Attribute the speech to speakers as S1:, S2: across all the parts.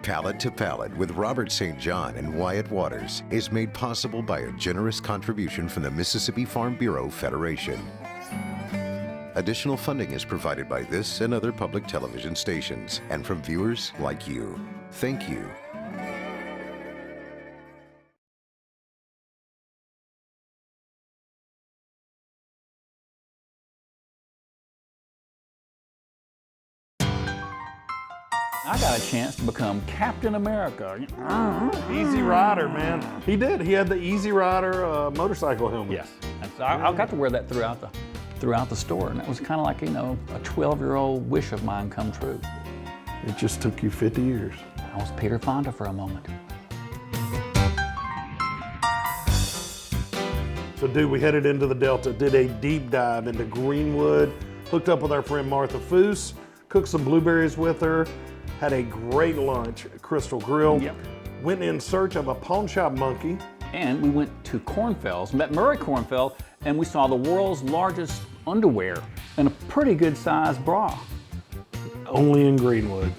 S1: Palate to Palate with Robert St. John and Wyatt Waters is made possible by a generous contribution from the Mississippi Farm Bureau Federation. Additional funding is provided by this and other public television stations and from viewers like you. Thank you.
S2: I got a chance to become Captain America.
S3: Easy Rider, man. He did. He had the Easy Rider motorcycle helmet.
S2: Yes. And so I got to wear that throughout the store, and that was kind of like, you know, a 12-year-old wish of mine come true.
S3: It just took you 50 years.
S2: I was Peter Fonda for a moment.
S3: So, dude, we headed into the Delta, did a deep dive into Greenwood, hooked up with our friend Martha Foose, cooked some blueberries with her, had a great lunch at Crystal Grill, went in search of a pawn shop monkey.
S2: And we went to Cornfell's, met Murray Cornfell, and we saw the world's largest underwear and a pretty good sized bra.
S3: Only in Greenwood.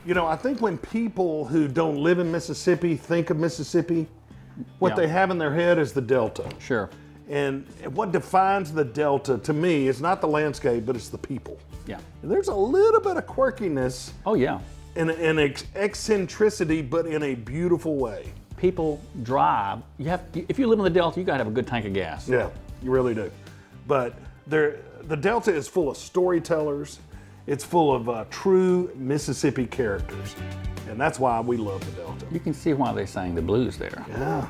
S3: You know, I think when people who don't live in Mississippi think of Mississippi, what they have in their head is the Delta.
S2: Sure.
S3: And what defines the Delta, to me, is not the landscape, but it's the people.
S2: Yeah.
S3: And there's a little bit of quirkiness.
S2: Oh, yeah.
S3: And eccentricity, but in a beautiful way.
S2: People drive. If you live in the Delta, you got to have a good tank of gas.
S3: Yeah, you really do. But the Delta is full of storytellers. It's full of true Mississippi characters. And that's why we love the Delta.
S2: You can see why they sang the blues there.
S3: Yeah.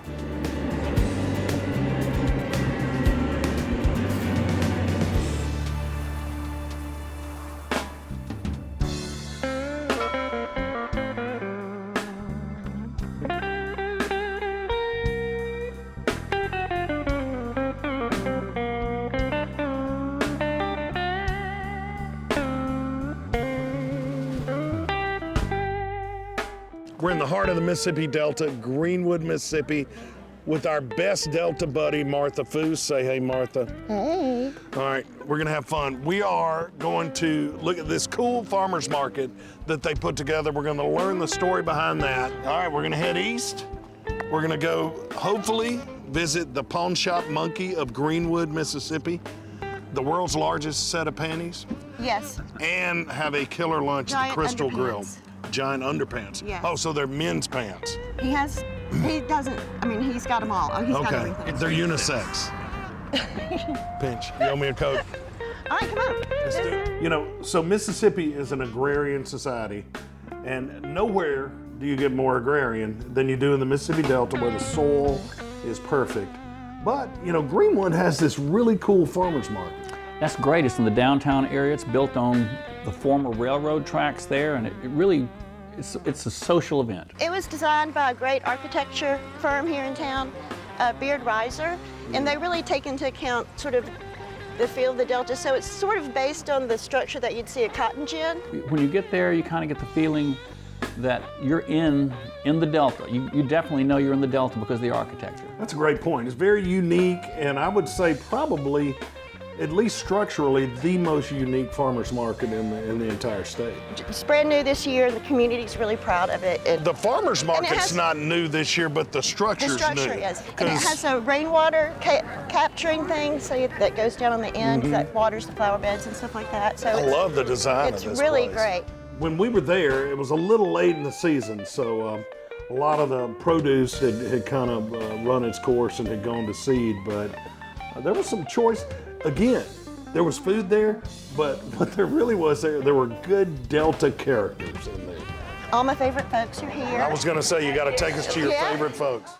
S3: We're in the heart of the Mississippi Delta, Greenwood, Mississippi, with our best Delta buddy, Martha Foose. Say hey, Martha.
S4: Hey.
S3: All right, we're gonna have fun. We are going to look at this cool farmer's market that they put together. We're gonna learn the story behind that. All right, we're gonna head east. We're gonna go, hopefully, visit the pawn shop monkey of Greenwood, Mississippi, the world's largest set of panties.
S4: Yes.
S3: And have a killer lunch
S4: Giant
S3: at the Crystal Grill.
S4: underpants.
S3: Giant underpants.
S4: Yeah.
S3: Oh, so they're men's pants.
S4: He doesn't, I mean, he's got them all. Oh, he's got
S3: Okay,
S4: everything.
S3: they're unisex. Pinch, you owe me a Coke.
S4: All right, come on.
S3: Let's do it. You know, so Mississippi is an agrarian society, and nowhere do you get more agrarian than you do in the Mississippi Delta, where the soil is perfect. But, you know, Greenwood has this really cool farmer's market.
S2: That's great. It's in the downtown area. It's built on the former railroad tracks there, and it really, it's a social event.
S4: It was designed by a great architecture firm here in town, Beard Reiser, and they really take into account sort of the feel of the Delta. So it's sort of based on the structure that you'd see a cotton gin.
S2: When you get there, you kind of get the feeling that you're in the Delta. You definitely know you're in the Delta because of the architecture.
S3: That's a great point. It's very unique, and I would say probably, at least structurally, the most unique farmer's market in the entire state.
S4: It's brand new this year, and the community's really proud of it.
S3: The farmer's market's
S4: has-
S3: not new this year, but the structure's
S4: The structure
S3: new.
S4: is. And it has a rainwater capturing thing that goes down on the end that waters the flower beds and stuff like that. So
S3: I love the design of
S4: it's
S3: this
S4: really
S3: place.
S4: great.
S3: When we were there, it was a little late in the season, so a lot of the produce had kind of run its course and had gone to seed, but there was some choice. Again, there was food there, but what there really was there were good Delta characters in there.
S4: All my favorite folks are here.
S3: I was gonna say, you gotta take us to your
S4: Yeah.
S3: favorite folks.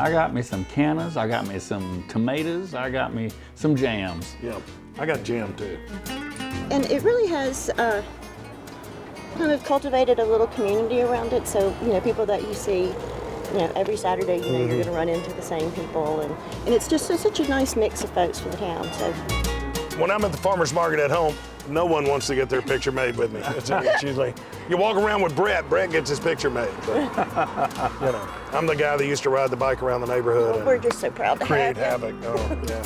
S2: I got me some cannas, I got me some tomatoes, I got me some jams.
S3: Yeah, I got jam too.
S4: And it really has kind of cultivated a little community around it. So, people that you see, every Saturday, you're going to run into the same people. And it's just such a nice mix of folks for the town. So
S3: When I'm at the farmer's market at home, no one wants to get their picture made with me. It's usually, you walk around with Brett gets his picture made. But, I'm the guy that used to ride the bike around the neighborhood.
S4: well, we're just so proud to
S3: Create
S4: have you.
S3: havoc. Oh, yeah.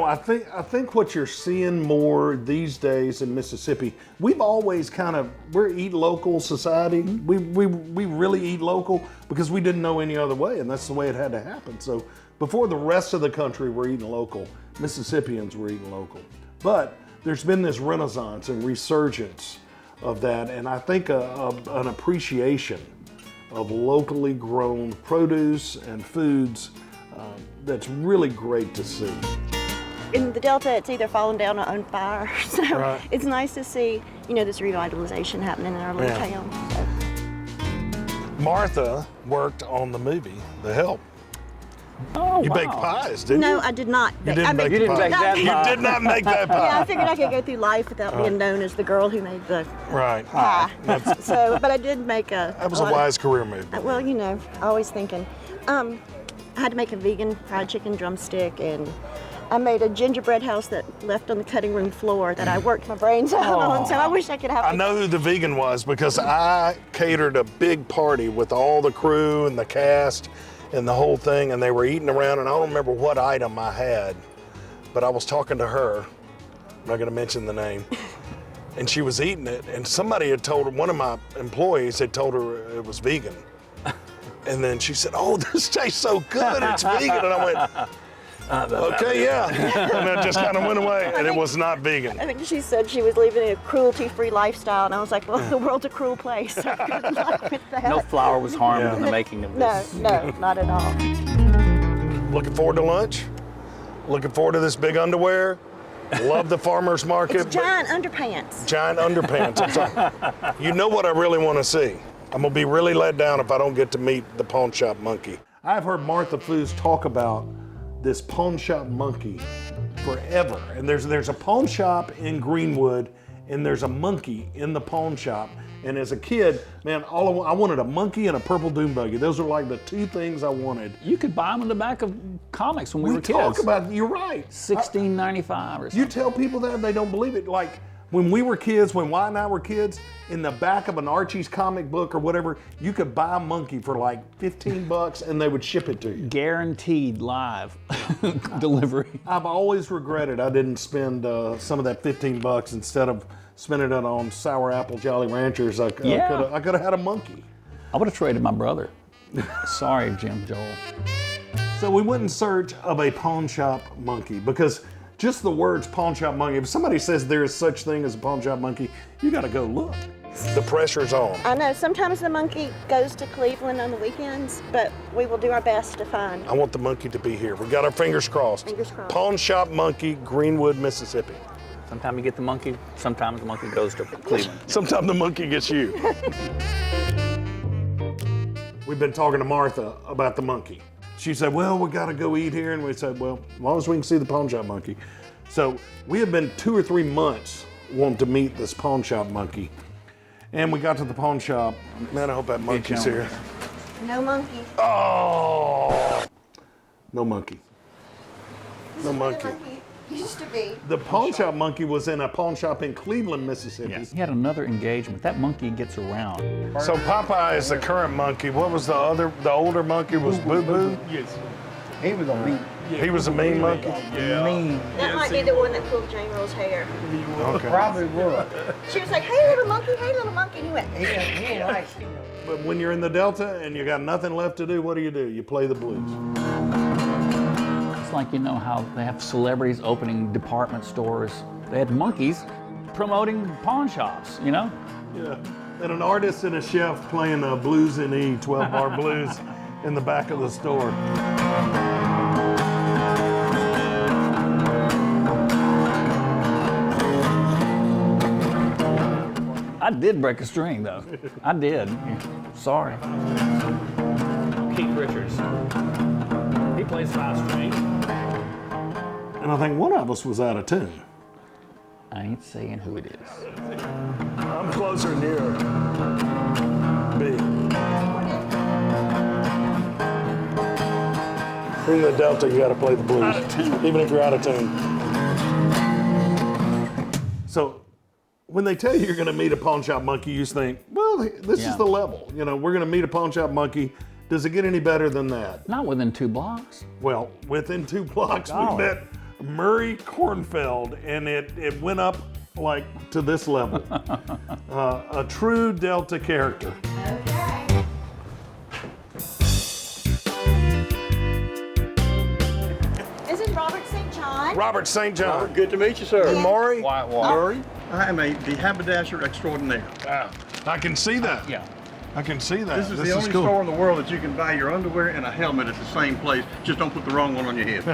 S3: I think what you're seeing more these days in Mississippi, we've always we're eat local society. We really eat local because we didn't know any other way, and that's the way it had to happen. So before the rest of the country were eating local, Mississippians were eating local. But there's been this renaissance and resurgence of that, and I think an appreciation of locally grown produce and foods that's really great to see.
S4: In the Delta, it's either fallen down or on fire. So
S3: Right.
S4: it's nice to see, this revitalization happening in our little
S3: Yeah.
S4: town. So.
S3: Martha worked on the movie, The Help.
S2: Oh,
S3: You
S2: wow.
S3: baked pies, didn't
S4: No,
S3: you?
S4: I did not.
S3: You didn't
S4: I
S3: bake
S2: You
S3: the
S2: didn't
S3: pie.
S2: bake that
S3: You
S2: pie.
S3: did not make that pie.
S4: Yeah, I figured I could go through life without being known as the girl who made the
S3: Right.
S4: pie. So, but I did make
S3: That was a wise career move.
S4: Well, always thinking. I had to make a vegan fried chicken drumstick, and I made a gingerbread house that left on the cutting room floor that I worked my brains out on. So I wish I could have.
S3: I know who the vegan was because I catered a big party with all the crew and the cast and the whole thing, and they were eating around, and I don't remember what item I had, but I was talking to her. I'm not going to mention the name. And she was eating it, and somebody had told her, one of my employees had told her it was vegan. And then she said, "Oh, this tastes so good, it's vegan." And I went, "Okay, yeah." And it just kind of went away, and it was not vegan.
S4: I think she said she was living a cruelty-free lifestyle, and I was like, well, the world's a cruel place. So good luck with that.
S2: No flour was harmed
S3: Yeah.
S2: in the making of
S4: No,
S2: this.
S4: no, not at all.
S3: Looking forward to lunch. Looking forward to this big underwear. Love the farmer's market.
S4: It's giant underpants.
S3: Giant underpants. I'm sorry. You know what I really want to see? I'm going to be really let down if I don't get to meet the pawn shop monkey. I've heard Martha Foose talk about this pawn shop monkey forever. And there's a pawn shop in Greenwood, and there's a monkey in the pawn shop. And as a kid, man, I wanted a monkey and a purple dune buggy. Those are like the two things I wanted.
S2: You could buy them in the back of comics when we were
S3: talk
S2: kids.
S3: about, you're right.
S2: $16.95 or something.
S3: You tell people that, they don't believe it. Like, when we were kids, when Wyatt and I were kids, in the back of an Archie's comic book or whatever, you could buy a monkey for like $15 and they would ship it to you.
S2: Guaranteed live delivery.
S3: I've always regretted I didn't spend some of that $15 instead of spending it on sour apple Jolly Ranchers. I could have had a monkey.
S2: I would have traded my brother. Sorry, Jim Joel.
S3: So we went in search of a pawn shop monkey because just the words pawn shop monkey, if somebody says there is such thing as a pawn shop monkey, you got to go look. The pressure's on.
S4: I know sometimes the monkey goes to Cleveland on the weekends, but we will do our best to find.
S3: I want the monkey to be here. We got our fingers crossed.
S4: Fingers crossed.
S3: Pawn shop monkey, Greenwood, Mississippi.
S2: Sometimes you get the monkey, sometimes the monkey goes to Cleveland.
S3: Sometimes the monkey gets you. We've been talking to Martha about the monkey. She said, well, we got to go eat here. And we said, well, as long as we can see the pawn shop monkey. So we have been 2 or 3 months wanting to meet this pawn shop monkey. And we got to the pawn shop. Man, I hope that monkey's here.
S4: No monkey.
S3: Oh, no monkey. No monkey.
S4: Used to be.
S3: The pawn shop monkey was in a pawn shop in Cleveland, Mississippi.
S2: He had another engagement. That monkey gets around.
S3: So Popeye is the current monkey. What was the older monkey was Boo Boo?
S5: Yes. He was a mean.
S3: He was a mean monkey?
S5: Mean.
S4: That might be the one that pulled Jane Rose's hair.
S3: Okay.
S5: Probably was.
S4: She was like, hey, little monkey, hey, little monkey. And he went,
S5: He ain't like you.
S3: But when you're in the Delta and you got nothing left to do, what do? You play the blues.
S2: It's like, you know how they have celebrities opening department stores. They had monkeys promoting pawn shops, you know?
S3: Yeah. And an artist and a chef playing a blues in E, 12-bar blues in the back of the store.
S2: I I did break a string, though. I did. Sorry. Keith Richards. He plays 5 strings.
S3: And I think one of us was out of tune.
S2: I ain't saying who it is.
S3: I'm closer and nearer. B. In the Delta, you got to play the blues, even if you're out of tune. So, when they tell you you're going to meet a pawn shop monkey, you think, well, this is the level. You know, we're going to meet a pawn shop monkey. Does it get any better than that?
S2: Not within 2 blocks.
S3: Well, within 2 blocks, we
S2: Golly.
S3: met Murray Kornfeld, and it went up like to this level. A true Delta character.
S4: This is Robert St. John.
S3: Robert St. John.
S5: Good to meet you, sir.
S4: Yeah.
S3: Maury.
S2: Wyatt Waters.
S5: Murray, I am the haberdasher extraordinaire.
S3: I can see that.
S2: Yeah.
S3: I can see that.
S5: This is the only store in the world that you can buy your underwear and a helmet at the same place. Just don't put the wrong one on your head.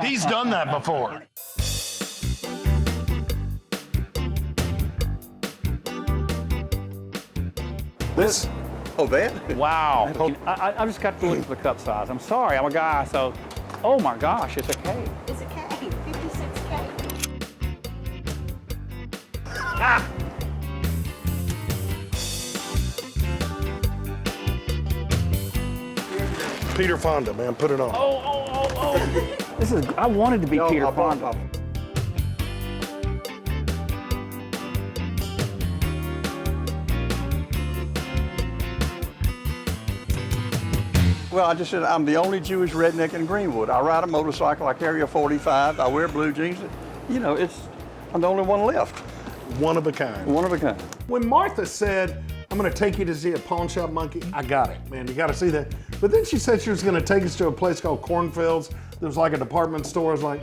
S3: He's done that before. This.
S5: Oh, that?
S2: Wow. I just got to look at the cup size. I'm sorry, I'm a guy, so. Oh my gosh, it's a K.
S4: It's a K, 56K.
S3: Peter Fonda, man, put it on.
S2: Oh. This is, I wanted to be Peter Fonda.
S5: Well, I just said I'm the only Jewish redneck in Greenwood. I ride a motorcycle, I carry a 45, I wear blue jeans. You know, I'm the only one left.
S3: One of a kind.
S5: One of a kind.
S3: When Martha said, I'm going to take you to see a pawn shop monkey, I got it, man. You got to see that. But then she said she was going to take us to a place called Cornfields. There was like a department store. I was like,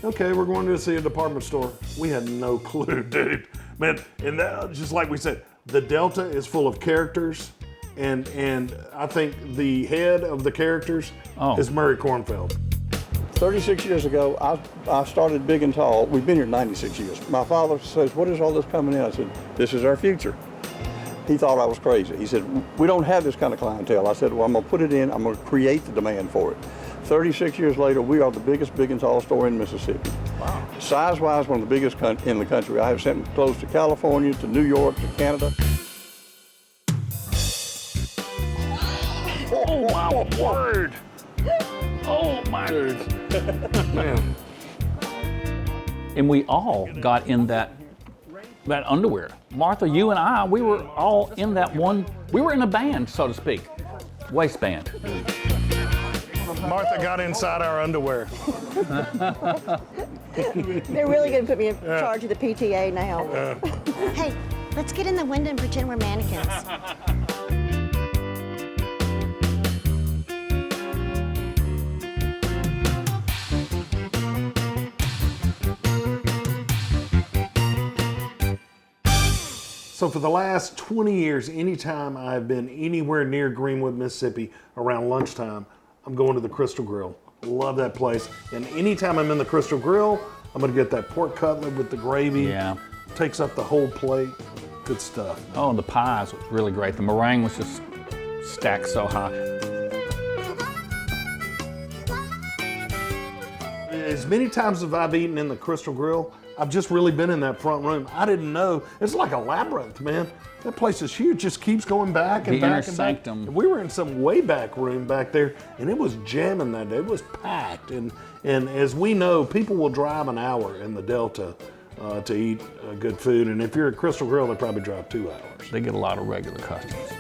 S3: okay, we're going to see a department store. We had no clue, dude. Man, and that, just like we said, the Delta is full of characters. And I think the head of the characters is Murray Kornfeld.
S5: 36 years ago, I started big and tall. We've been here 96 years. My father says, what is all this coming in? I said, this is our future. He thought I was crazy. He said, we don't have this kind of clientele. I said, well, I'm gonna put it in, I'm gonna create the demand for it. 36 years later, we are the biggest big and tall store in Mississippi.
S2: Wow.
S5: Size-wise, one of the biggest in the country. I have sent clothes to California, to New York, to Canada.
S2: Oh my word. Oh my.
S3: Man.
S2: And we all got in that underwear. Martha, you and I, we were all in that one, we were in a band, so to speak. Waistband.
S3: Martha got inside our underwear.
S4: They're really going to put me in charge of the PTA now. Hey, let's get in the window and pretend we're mannequins.
S3: So for the last 20 years, anytime I've been anywhere near Greenwood, Mississippi, around lunchtime, I'm going to the Crystal Grill. Love that place. And anytime I'm in the Crystal Grill, I'm gonna get that pork cutlet with the gravy.
S2: Yeah.
S3: Takes up the whole plate. Good stuff.
S2: Oh, the pies was really great. The meringue was just stacked so high.
S3: As many times as I've eaten in the Crystal Grill, I've just really been in that front room. I didn't know. It's like a labyrinth, man. That place is huge. Just keeps going back and
S2: The
S3: back
S2: inner
S3: and back.
S2: sanctum.
S3: We were in some way back room back there, and it was jamming that day. It was packed. And as we know, people will drive an hour in the Delta to eat good food. And if you're at Crystal Grill, they probably drive 2 hours.
S2: They get a lot of regular customers.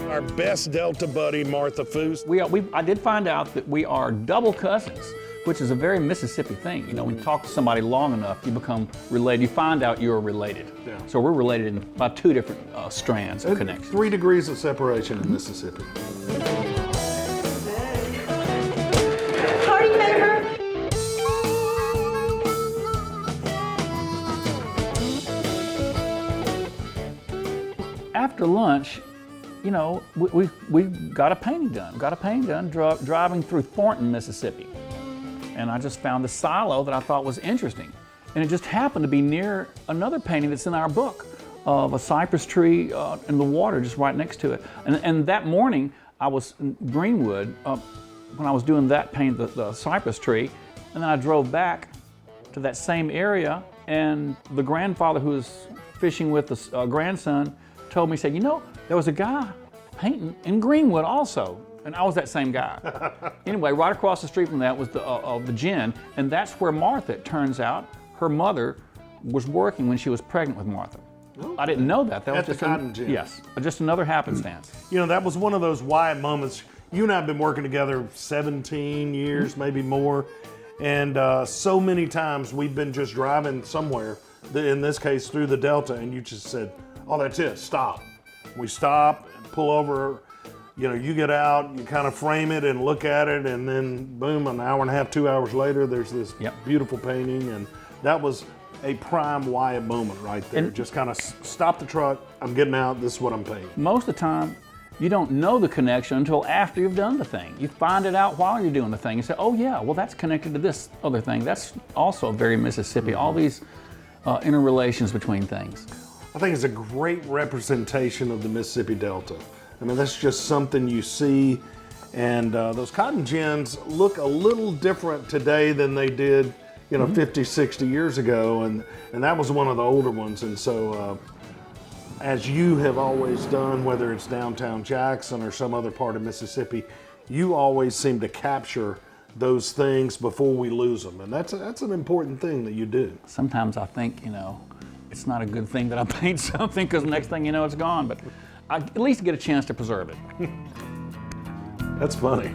S3: Our best Delta buddy, Martha Foose.
S2: I did find out that we are double cousins, which is a very Mississippi thing. You know, when you talk to somebody long enough, you become related. You find out you're related. Yeah. So we're related in about 2 different strands of connection.
S3: 3 degrees of separation in Mississippi.
S4: Party favor.
S2: after lunch, you know, we got a painting done. Driving through Thornton, Mississippi. And I just found the silo that I thought was interesting. And it just happened to be near another painting that's in our book of a cypress tree in the water just right next to it. And that morning, I was in Greenwood when I was doing that painting, the cypress tree, and then I drove back to that same area, and the grandfather who was fishing with the grandson told me, said, you know, there was a guy painting in Greenwood also. And I was that same guy. Anyway, right across the street from that was the gin, and that's where Martha, it turns out, her mother was working when she was pregnant with Martha. Okay. I didn't know that. That
S3: At
S2: was just
S3: the cotton gin.
S2: Yes, just another happenstance.
S3: You know, that was one of those Wyatt moments. You and I have been working together 17 years, maybe more. And so many times we've been just driving somewhere, in this case through the Delta, and you just said, oh, that's it, stop. We stop, pull over, you know, you get out, you kind of frame it and look at it, and then boom, an hour and a half, 2 hours later, there's this beautiful painting. And that was a prime Wyatt moment right there. And just kind of stop the truck, I'm getting out, this is what I'm painting.
S2: Most of the time, you don't know the connection until after you've done the thing. You find it out while you're doing the thing. You say, oh yeah, well that's connected to this other thing. That's also very Mississippi, all these interrelations between things.
S3: I think it's a great representation of the Mississippi Delta. I mean, that's just something you see, and those cotton gins look a little different today than they did, you know, 50, 60 years ago, and that was one of the older ones. And so, as you have always done, whether it's downtown Jackson or some other part of Mississippi, you always seem to capture those things before we lose them, and that's an important thing that you do.
S2: Sometimes I think, you know, it's not a good thing that I paint something, because next thing you know, it's gone, but I at least get a chance to preserve it.
S3: That's funny.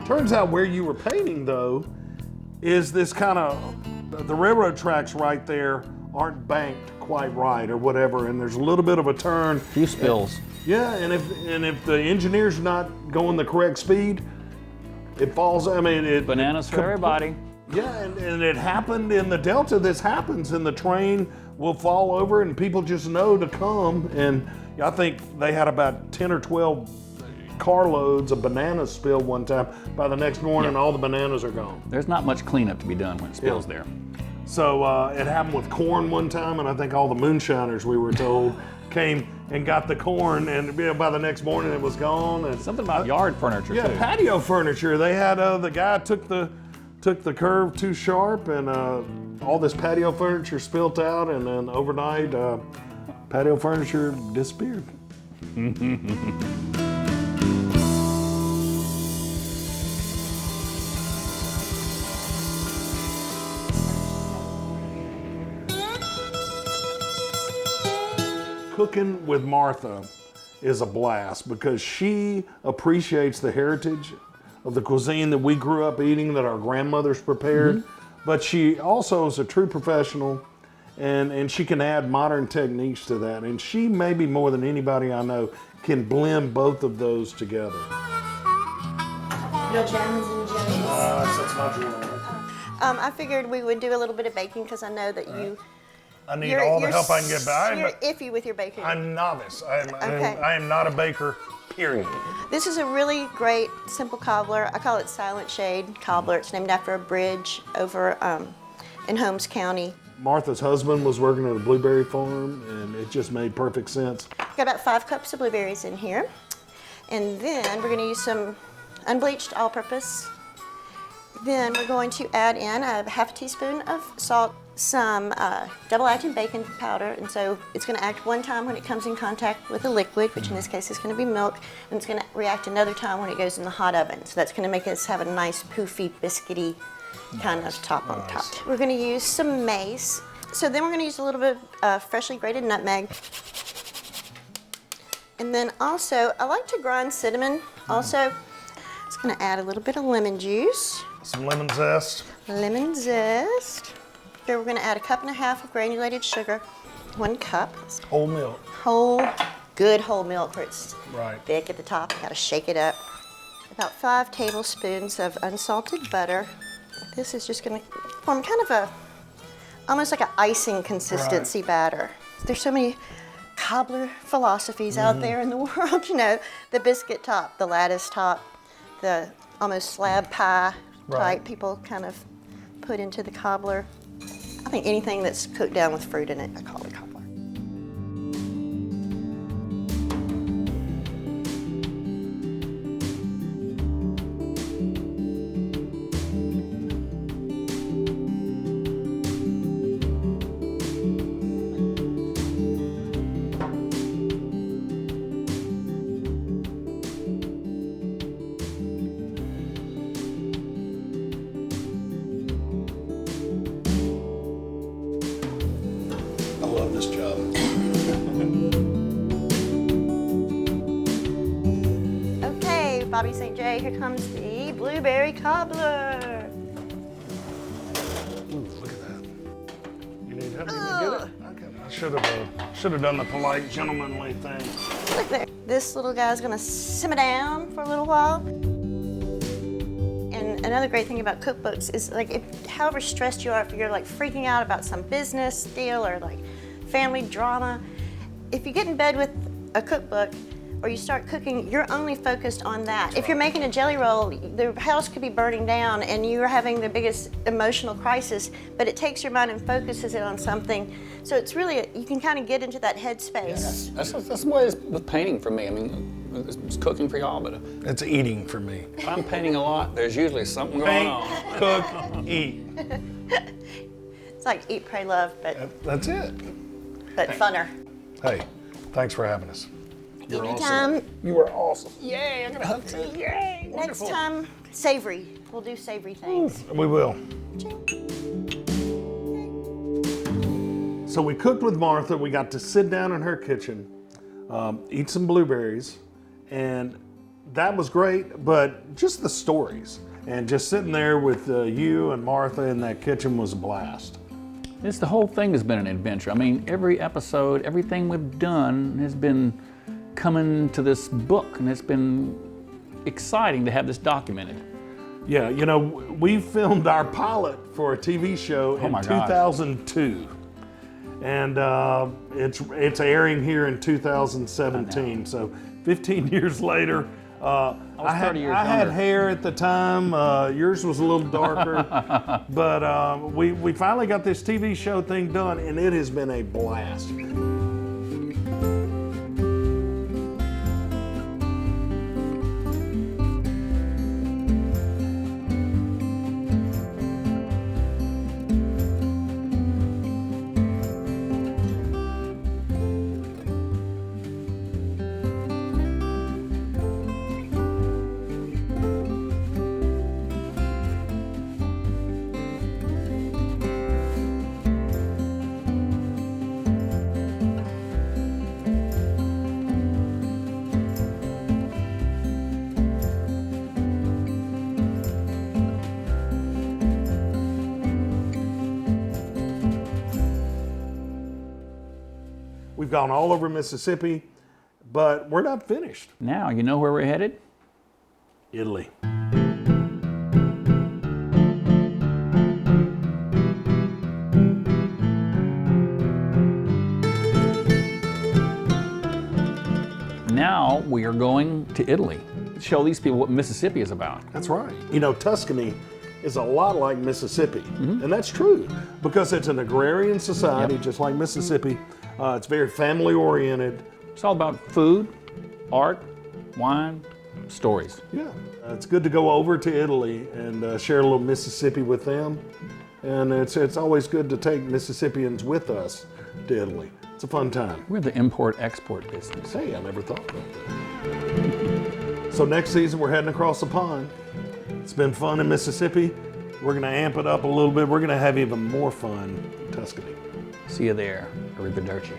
S3: Turns out where you were painting, though, is this kind of, the railroad tracks right there aren't banked quite right or whatever, and there's a little bit of a turn.
S2: A few spills.
S3: Yeah, and if the engineer's not going the correct speed, it falls, I mean,
S2: Bananas for everybody.
S3: Yeah, and it happened in the Delta. This happens, and the train will fall over, and people just know to come. And I think they had about 10 or 12 carloads of bananas spilled one time. By the next morning, all the bananas are gone.
S2: There's not much cleanup to be done when it spills there.
S3: So it happened with corn one time, and I think all the moonshiners, we were told, came and got the corn, and by the next morning it was gone. And
S2: something about yard furniture too.
S3: Yeah, patio furniture. They had the guy took the curve too sharp, and all this patio furniture spilt out, and then overnight, patio furniture disappeared. Cooking with Martha is a blast because she appreciates the heritage of the cuisine that we grew up eating, that our grandmothers prepared, but she also is a true professional, and she can add modern techniques to that. And she, maybe more than anybody I know, can blend both of those together.
S4: No gems and jellies.
S3: That's not true.
S4: I figured we would do a little bit of baking because I know that you.
S3: I need all the help I can get, but
S4: you're iffy with your baking.
S3: I'm novice. I am not a baker, period.
S4: This is a really great, simple cobbler. I call it Silent Shade Cobbler. It's named after a bridge over in Holmes County.
S3: Martha's husband was working at a blueberry farm, and it just made perfect sense.
S4: Got about 5 cups of blueberries in here. And then we're going to use some unbleached all-purpose. Then we're going to add in a half a teaspoon of salt some double-acting baking powder, and so it's going to act one time when it comes in contact with a liquid, which in this case is going to be milk, and it's going to react another time when it goes in the hot oven. So that's going to make us have a nice poofy, biscuity kind of top on top. We're going to use some mace. So then we're going to use a little bit of freshly grated nutmeg. And then also, I like to grind cinnamon. Also, it's going to add a little bit of lemon juice.
S3: Some lemon zest.
S4: Lemon zest. Here we're going to add 1.5 cups of granulated sugar. 1 cup.
S3: Whole milk.
S4: Good whole milk where it's
S3: Right.
S4: thick at the top. You got to shake it up. About 5 tablespoons of unsalted butter. This is just going to form kind of almost like an icing consistency batter. There's so many cobbler philosophies out there in the world, you know, the biscuit top, the lattice top, the almost slab pie type people kind of put into the cobbler. I think anything that's cooked down with fruit in it, I call it cobbler.
S3: I love this job.
S4: Okay, Bobby St. J, here comes the blueberry cobbler.
S3: Ooh, look at that. You need help me to get it? Okay. I should have done the polite, gentlemanly thing.
S4: Look there. This little guy's gonna simmer down for a little while. And another great thing about cookbooks is however stressed you are, if you're like freaking out about some business deal or like family drama, if you get in bed with a cookbook or you start cooking, you're only focused on that. If you're making a jelly roll, the house could be burning down and you're having the biggest emotional crisis, but it takes your mind and focuses it on something. So it's really, you can kind of get into that headspace.
S2: That's the way it's with painting for me. I mean, it's cooking for y'all, but
S3: It's eating for me.
S2: if I'm painting a lot, there's usually something going
S3: Paint,
S2: on.
S3: cook, eat.
S4: It's like eat, pray, love, but
S3: That's it.
S4: funner.
S3: Hey, thanks for having us.
S4: Anytime,
S3: You are awesome.
S2: Yay, I'm gonna hug you. Yay,
S4: next
S2: wonderful.
S4: time, savory. We'll do savory things.
S3: We will. So we cooked with Martha. We got to sit down in her kitchen, eat some blueberries, and that was great. But just the stories and just sitting there with you and Martha in that kitchen was a blast.
S2: The whole thing has been an adventure. I mean, every episode, everything we've done has been coming to this book, and it's been exciting to have this documented.
S3: Yeah, you know, we filmed our pilot for a TV show in
S2: my gosh.
S3: 2002. And it's airing here in 2017. So 15 years later, I had
S2: 30 years
S3: had
S2: younger.
S3: hair at the time. Yours was a little darker. But we finally got this TV show thing done, and it has been a blast. We've gone all over Mississippi, but we're not finished.
S2: Now, you know where we're headed?
S3: Italy.
S2: Now we are going to Italy to show these people what Mississippi is about.
S3: That's right. You know, Tuscany is a lot like Mississippi, and that's true because it's an agrarian society, just like Mississippi. It's very family oriented.
S2: It's all about food, art, wine, stories.
S3: Yeah, it's good to go over to Italy and share a little Mississippi with them And it's always good to take Mississippians with us to Italy. It's a fun time.
S2: We're the import-export business.
S3: Hey, I never thought about that. So next season, we're heading across the pond. It's been fun in Mississippi. We're gonna amp it up a little bit. We're gonna have even more fun in Tuscany.
S2: See you there. Arrivederci.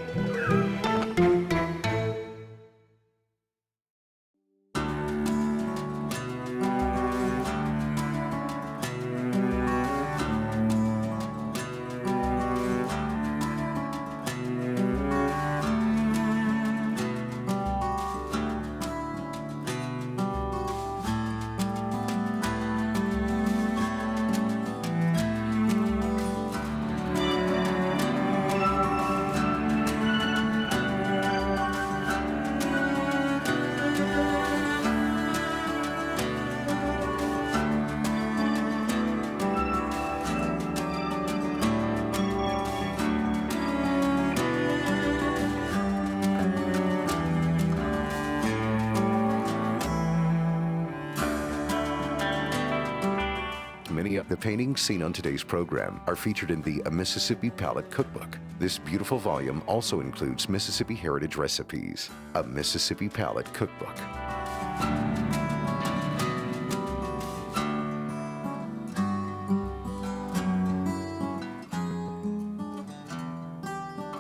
S1: Many of the paintings seen on today's program are featured in the A Mississippi Palate cookbook. This beautiful volume also includes Mississippi heritage recipes. A Mississippi Palate cookbook.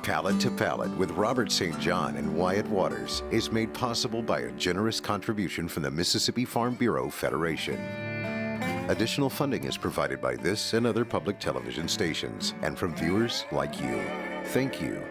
S1: Palate to Palate with Robert St. John and Wyatt Waters is made possible by a generous contribution from the Mississippi Farm Bureau Federation. Additional funding is provided by this and other public television stations and from viewers like you. Thank you